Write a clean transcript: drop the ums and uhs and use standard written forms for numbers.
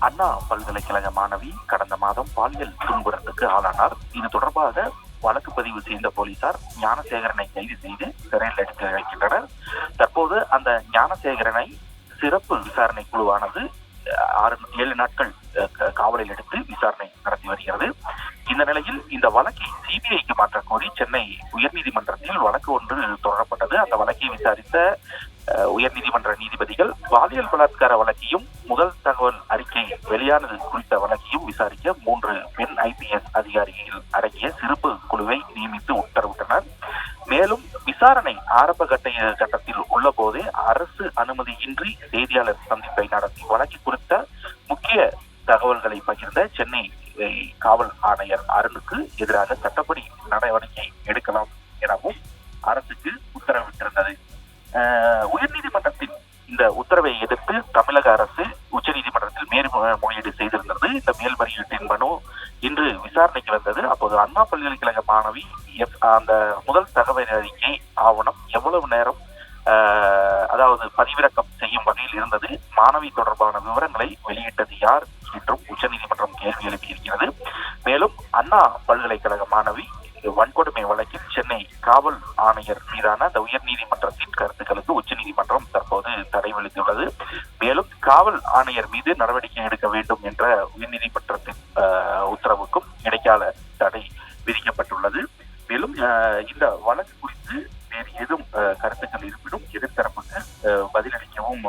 அண்ணா பல்கலைக்கழக மாணவி கடந்த மாதம் பாலியல் துன்புறத்துக்கு ஆளானார். இது தொடர்பாக வழக்கு பதிவு செய்த போலீசார் ஞானசேகரனை கைது செய்து சிறையில் எடுத்து வைக்கின்றனர். தற்போது அந்த ஞானசேகரனை சிறப்பு விசாரணை குழுவானது 7 நாட்கள் காவலில் எடுத்து விசாரணை நடத்தி வருகிறது. இந்த நிலையில் இந்த வழக்கை சிபிஐக்கு மாற்ற கோரி சென்னை உயர்நீதிமன்றத்தில் வழக்கு ஒன்று தொடரப்பட்டது. அந்த வழக்கை விசாரித்த உயர்நீதிமன்ற நீதிபதிகள் பாலியல் பலாத்கார வழக்கையும் முதல் தகவல் அறிக்கை வெளியானது குறித்த வழக்கையும் விசாரிக்க 3 பெண் IPS அதிகாரிகள் அடங்கிய சிறப்பு குழுவை நியமித்து உத்தரவிட்டனர். மேலும் விசாரணை ஆரம்ப கட்டத்தில் உள்ள போதே அரசு அனுமதியின்றி செய்தியாளர் சந்திப்பை நடத்தி வழக்கு குறித்த முக்கிய தகவல்களை பகிர்ந்த சென்னை காவல் ஆணையர் அருணுக்கு எதிராக சட்டப்படி நடவடிக்கை எடுக்கலாம் எனவும் அரசுக்கு உத்தரவிட்டிருந்தது. உயர்நீதிமன்றத்தின் இந்த உத்தரவை எதிர்த்து தமிழக அரசு உச்சநீதிமன்றத்தில் மேல்முறையீடு செய்திருந்தது. இந்த மேல்முறையீட்டின் மனு இன்று விசாரணைக்கு வந்தது. அப்போது அண்ணா பல்கலைக்கழக மாணவி அந்த முதல் தகவல் அறிக்கை ஆவணம் எவ்வளவு நேரம் அதாவது பதிவிறக்கம் செய்யும் வகையில் இருந்தது, மாணவி தொடர்பான விவரங்களை வெளியிட்டது யார் என்றும் உச்சநீதிமன்றம் கேள்வி எழுப்பியிருக்கிறது. மேலும் அண்ணா பல்கலைக்கழக மாணவி வன்கொடுமை வழக்கில் சென்னை காவல் ஆணையர் மீதான அந்த உயர்நீதிமன்றத்தின் கருத்துக்களுக்கு உச்சநீதிமன்றம் தற்போது தடை விதித்துள்ளது. மேலும் காவல் ஆணையர் மீது நடவடிக்கை எடுக்க வேண்டும் என்ற உயர்நீதிமன்றத்தின் உத்தரவுக்கும் இடைக்கால தடை விதிக்கப்பட்டுள்ளது. மேலும் இந்த வழக்கு குறித்து வேறு ஏதும் கருத்துக்கள் இருப்பினும் எதிர்த்தரப்புக்கு பதிலளிக்கவும்